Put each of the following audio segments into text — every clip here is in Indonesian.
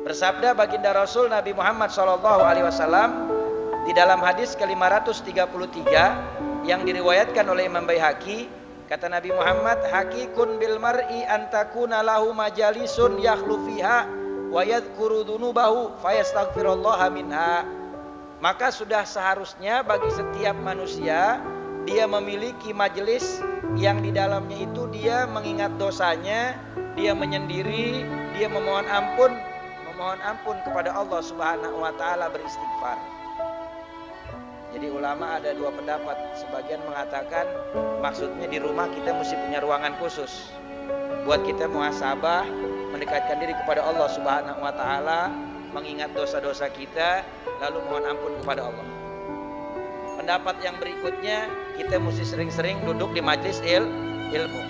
Bersabda baginda Rasul Nabi Muhammad SAW di dalam hadis ke-533 yang diriwayatkan oleh Imam Baihaqi, kata Nabi Muhammad, hakikun bil mar'i antakuna lahu majalisun yakhlu fiha wa yadhkuru dunubahu fayastaghfirullaha minha. Maka sudah seharusnya bagi setiap manusia dia memiliki majelis yang di dalamnya itu dia mengingat dosanya, dia menyendiri, dia memohon ampun kepada Allah Subhanahu wa taala, beristighfar. Jadi ulama ada dua pendapat. Sebagian mengatakan maksudnya di rumah kita mesti punya ruangan khusus buat kita muhasabah, mendekatkan diri kepada Allah Subhanahu wa taala, mengingat dosa-dosa kita, lalu mohon ampun kepada Allah. Pendapat yang berikutnya, kita mesti sering-sering duduk di majelis ilmu,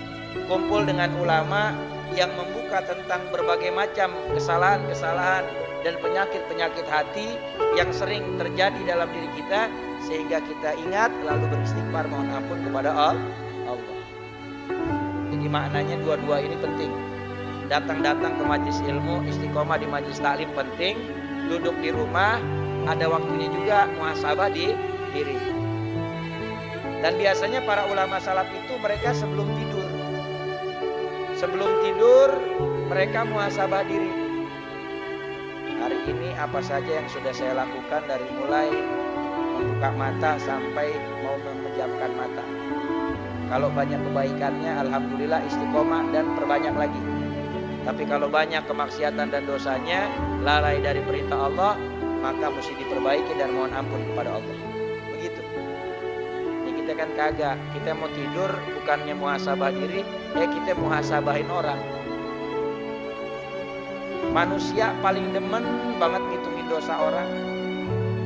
kumpul dengan ulama yang membuka tentang berbagai macam kesalahan-kesalahan dan penyakit-penyakit hati yang sering terjadi dalam diri kita, sehingga kita ingat lalu beristighfar mohon ampun kepada Allah. Jadi maknanya dua-dua ini penting. Datang-datang ke majelis ilmu, istiqomah di majelis taklim penting. Duduk di rumah, ada waktunya juga muhasabah di diri. Dan biasanya para ulama salaf itu mereka sebelum tidur mereka muhasabah diri. Hari ini apa saja yang sudah saya lakukan dari mulai membuka mata sampai mau memejamkan mata. Kalau banyak kebaikannya, alhamdulillah istiqomah dan perbanyak lagi. Tapi kalau banyak kemaksiatan dan dosanya, lalai dari perintah Allah, maka mesti diperbaiki dan mohon ampun kepada Allah. Begitu. Ini kita kan kagak. Kita mau tidur bukannya muhasabah diri, kita muhasabahin orang. Manusia paling demen banget ngitungin dosa orang.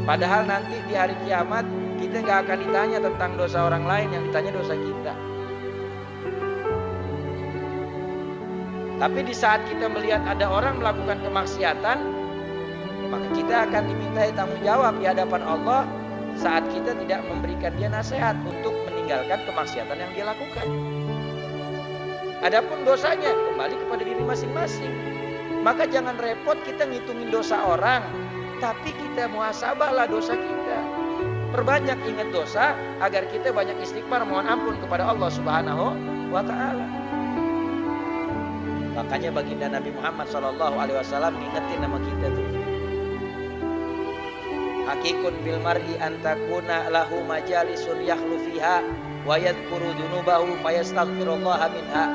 Padahal nanti di hari kiamat kita gak akan ditanya tentang dosa orang lain, yang ditanya dosa kita. Tapi di saat kita melihat ada orang melakukan kemaksiatan, maka kita akan dimintai tanggung jawab di hadapan Allah saat kita tidak memberikan dia nasihat untuk meninggalkan kemaksiatan yang dia lakukan. Adapun dosanya kembali kepada diri masing-masing. Maka jangan repot kita ngitungin dosa orang, tapi kita muhasabahlah dosa kita. Perbanyak ingat dosa agar kita banyak istighfar mohon ampun kepada Allah Subhanahu wa taala. Makanya baginda Nabi Muhammad SAW ngingetin nama kita tuh. Hakikun bil mar'i antakuna lahu majalisun yakhlu fiha wa yadhkuru dunubahu fayastaghfirullaha minha.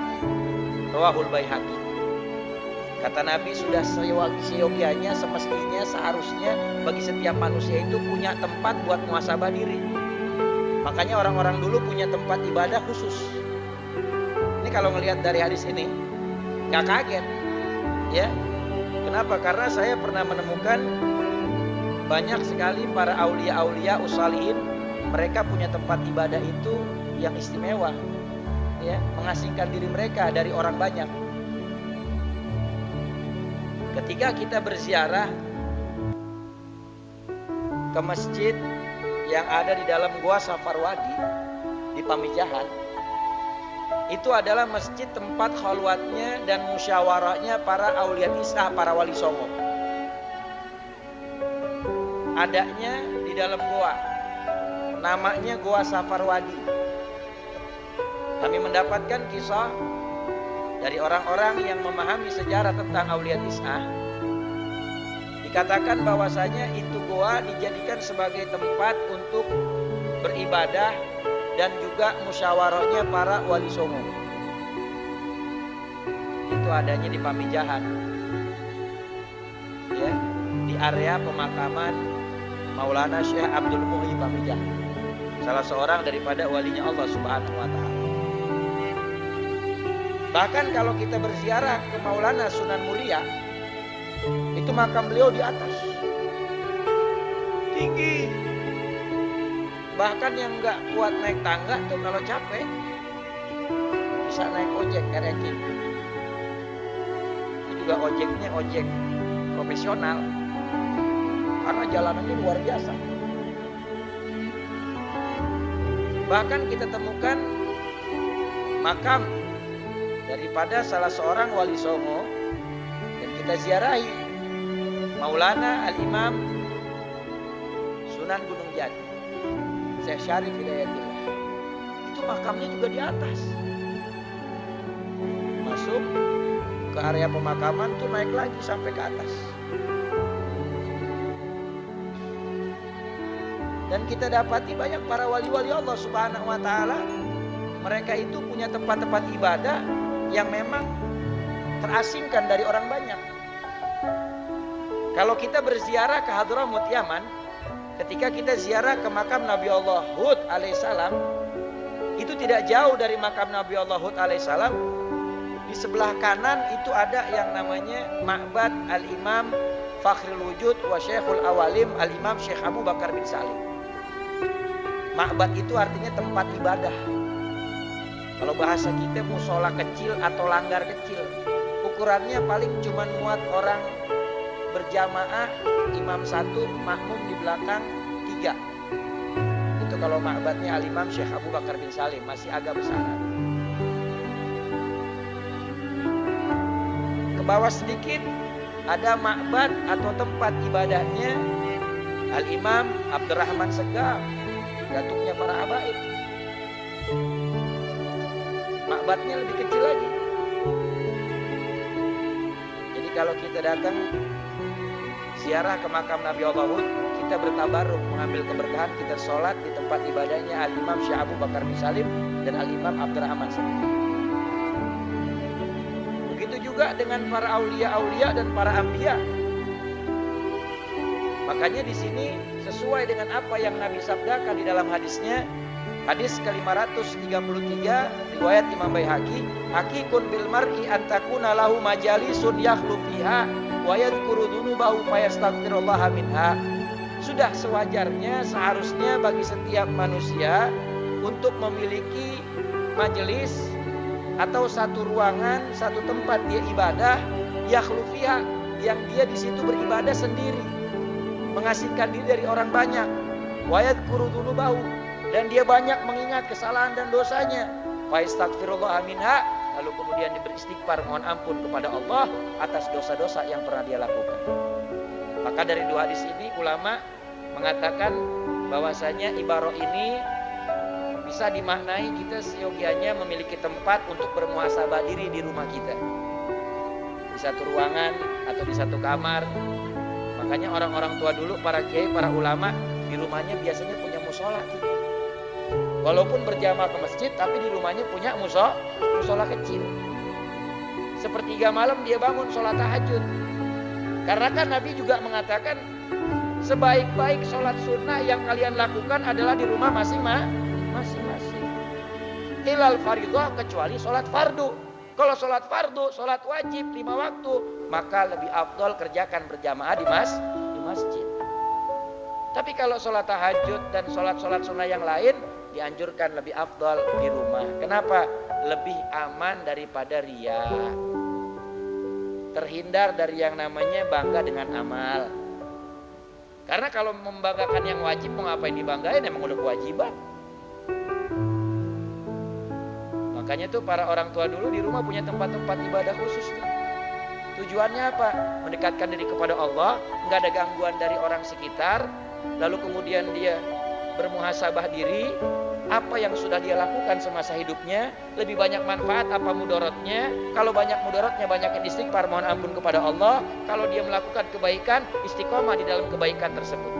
Rawahul Baihaqi. Kata Nabi, sudah seyogianya, semestinya, seharusnya bagi setiap manusia itu punya tempat buat muhasabah diri. Makanya orang-orang dulu punya tempat ibadah khusus. Ini kalau ngelihat dari hadis ini, gak kaget, ya. Kenapa? Karena saya pernah menemukan banyak sekali para aulia-aulia usalihin, mereka punya tempat ibadah itu yang istimewa, ya, mengasingkan diri mereka dari orang banyak. Ketika kita berziarah ke masjid yang ada di dalam Gua Safarwadi di Pamijahan, itu adalah masjid tempat khalwatnya dan musyawarahnya para aulia isah, para wali songo. Adanya di dalam gua, namanya Gua Safarwadi. Kami mendapatkan kisah dari orang-orang yang memahami sejarah tentang aulia isah. Dikatakan bahwasanya itu gua dijadikan sebagai tempat untuk beribadah dan juga musyawarahnya para wali songo. Itu adanya di Pamijahan, ya, di area pemakaman Maulana Syekh Abdul Muhyi Pamijahan, salah seorang daripada walinya Allah Subhanahu wa taala. Bahkan kalau kita berziarah ke Maulana Sunan Muria, itu makam beliau di atas, tinggi. Bahkan yang nggak kuat naik tangga tuh kalau capek bisa naik ojek ereking. Itu juga ojeknya ojek profesional karena jalanannya luar biasa. Bahkan kita temukan makam daripada salah seorang wali songo dan kita ziarahi. Maulana Al-Imam Sunan Gunung Jati, Syekh Syarif Hidayatullah. Itu makamnya juga di atas. Masuk ke area pemakaman tuh naik lagi sampai ke atas. Dan kita dapati banyak para wali-wali Allah Subhanahu wa taala, mereka itu punya tempat-tempat ibadah yang memang terasingkan dari orang banyak. Kalau kita berziarah ke Hadramut Yaman, ketika kita ziarah ke makam Nabi Allah Hud alaihissalam, itu tidak jauh dari makam Nabi Allah Hud alaihissalam. Di sebelah kanan itu ada yang namanya Ma'bad Al-Imam Fakhrul Wujud wa Syekhul Awalim Al-Imam Syekh Abu Bakar bin Salim. Ma'bad itu artinya tempat ibadah. Kalau bahasa kita musola kecil atau langgar kecil. Ukurannya paling cuma muat orang berjamaah, imam 1, makmum di belakang 3. Itu kalau ma'badnya Al-Imam Syekh Abu Bakar bin Salim, masih agak besar. Ke bawah sedikit ada ma'bad atau tempat ibadahnya Al-Imam Abdurrahman Segaf, datuknya para habaib. Ma'badnya lebih kecil lagi. Jadi kalau kita datang ziarah ke makam Nabi Allah Hud, kita bertabaruk mengambil keberkahan, kita sholat di tempat ibadahnya Al-Imam Syekh Abu Bakar bin Salim dan Al-Imam Abdurrahman Segaf. Begitu juga dengan para aulia-aulia dan para anbiya. Makanya di sini sesuai dengan apa yang Nabi sabdakan di dalam hadisnya, hadis ke-533 riwayat Imam Baihaqi, hakikun bil mar'i an takuna lahu majalisun yakhlu fiha wa yadhkuru dzunubahu fayastaghfirullaha minha. Sudah sewajarnya, seharusnya bagi setiap manusia untuk memiliki majelis atau satu ruangan, satu tempat dia ibadah, yakhlu fiha, yang dia di situ beribadah sendiri, mengasingkan diri dari orang banyak, wa yadhkuru dzunubahu, dan dia banyak mengingat kesalahan dan dosanya, fa astaghfirullah minha, lalu kemudian dia beristighfar, mohon ampun kepada Allah atas dosa-dosa yang pernah dia lakukan. Maka dari dua hadis ini ulama mengatakan bahwasanya ibarah ini bisa dimaknai kita seyogianya memiliki tempat untuk bermuhasabah diri di rumah kita, di satu ruangan atau di satu kamar. Makanya orang-orang tua dulu, para kiai, para ulama, di rumahnya biasanya punya musola gitu. Walaupun berjamaah ke masjid, tapi di rumahnya punya musola kecil. Sepertiga malam dia bangun sholat tahajud. Karena kan Nabi juga mengatakan, sebaik-baik sholat sunnah yang kalian lakukan adalah di rumah masing-masing. Ilal fardhu, kecuali sholat fardu. Kalau sholat fardu, sholat wajib 5 waktu, maka lebih afdol kerjakan berjamaah di masjid. Tapi kalau sholat tahajud dan sholat sunnah yang lain, dianjurkan lebih afdol di rumah. Kenapa? Lebih aman daripada riya. Terhindar dari yang namanya bangga dengan amal. Karena kalau membanggakan yang wajib, mau ngapain dibanggain, emang udah kewajiban. Makanya tuh para orang tua dulu di rumah punya tempat-tempat ibadah khusus tuh. Tujuannya apa? Mendekatkan diri kepada Allah, nggak ada gangguan dari orang sekitar. Lalu kemudian dia bermuhasabah diri, apa yang sudah dia lakukan semasa hidupnya, lebih banyak manfaat apa mudaratnya. Kalau banyak mudaratnya, banyakin istighfar, mohon ampun kepada Allah. Kalau dia melakukan kebaikan, istiqomah di dalam kebaikan tersebut.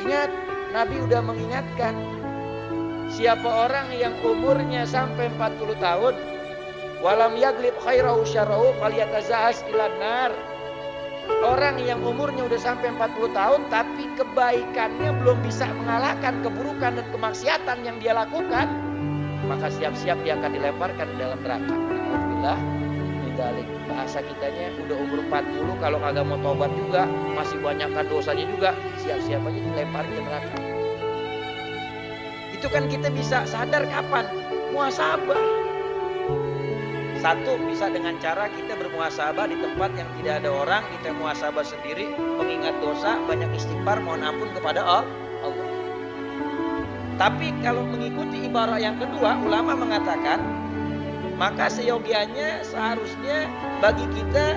Ingat, Nabi udah mengingatkan, siapa orang yang umurnya sampai 40 tahun, walam yaglib khairahu syarrahu falyatazahas ilan nar. Orang yang umurnya udah sampai 40 tahun tapi kebaikannya belum bisa mengalahkan keburukan dan kemaksiatan yang dia lakukan, maka siap-siap dia akan dilemparkan ke dalam neraka. Alhamdulillah, midalik. Bahasa kitanya udah umur 40, kalau kagak mau tobat juga, masih banyakkan dosanya juga, siap-siap aja dilempar ke neraka. Itu kan kita bisa sadar kapan? Muhasabah. Satu, bisa dengan cara kita bermuhasabah di tempat yang tidak ada orang, kita muhasabah sendiri, mengingat dosa, banyak istighfar, mohon ampun kepada Allah. Tapi kalau mengikuti ibarat yang kedua, ulama mengatakan, maka seyogianya seharusnya bagi kita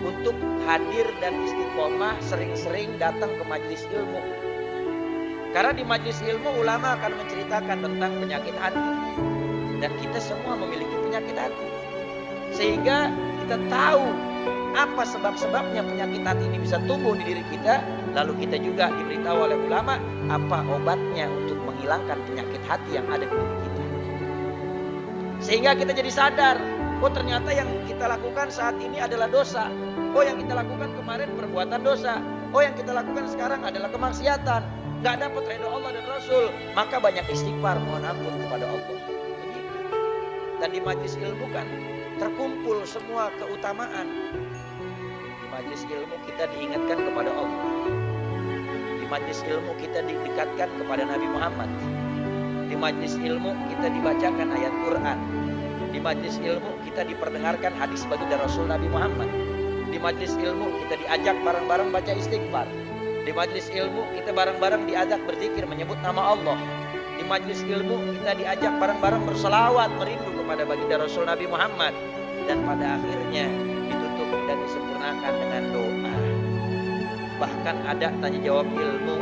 untuk hadir dan istiqomah, sering-sering datang ke majelis ilmu. Karena di majelis ilmu ulama akan menceritakan tentang penyakit hati. Dan kita semua memiliki penyakit hati. Sehingga kita tahu apa sebab-sebabnya penyakit hati ini bisa tumbuh di diri kita. Lalu kita juga diberitahu oleh ulama apa obatnya untuk menghilangkan penyakit hati yang ada di diri kita. Sehingga kita jadi sadar, oh ternyata yang kita lakukan saat ini adalah dosa. Oh yang kita lakukan kemarin perbuatan dosa. Oh yang kita lakukan sekarang adalah kemaksiatan. Gak dapat ridho Allah dan Rasul. Maka banyak istighfar, mohon ampun kepada Allah. Begitu. Dan di majelis ilmu kan terkumpul semua keutamaan. Di majelis ilmu kita diingatkan kepada Allah. Di majelis ilmu kita didekatkan kepada Nabi Muhammad. Di majelis ilmu kita dibacakan ayat Quran. Di majelis ilmu kita diperdengarkan hadis baginda Rasul Nabi Muhammad. Di majelis ilmu kita diajak bareng-bareng baca istighfar. Di majelis ilmu kita bareng-barang diajak berzikir menyebut nama Allah. Di majelis ilmu kita diajak bareng-barang berselawat merindu kepada baginda Rasul Nabi Muhammad. Dan pada akhirnya ditutup dan disempurnakan dengan doa. Bahkan ada tanya jawab ilmu,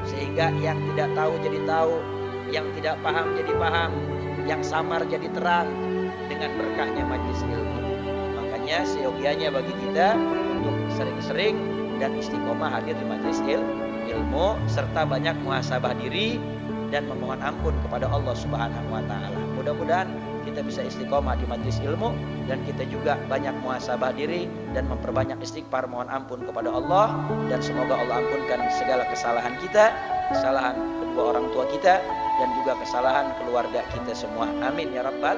sehingga yang tidak tahu jadi tahu, yang tidak paham jadi paham, yang samar jadi terang dengan berkahnya majelis ilmu. Makanya seyogianya bagi kita untuk sering-sering dan istiqomah hadir di majelis ilmu serta banyak muhasabah diri dan memohon ampun kepada Allah Subhanahu wa taala. Mudah-mudahan kita bisa istiqomah di majelis ilmu dan kita juga banyak muhasabah diri dan memperbanyak istighfar mohon ampun kepada Allah, dan semoga Allah ampunkan segala kesalahan kita, kesalahan kedua orang tua kita dan juga kesalahan keluarga kita semua. Amin ya rabbal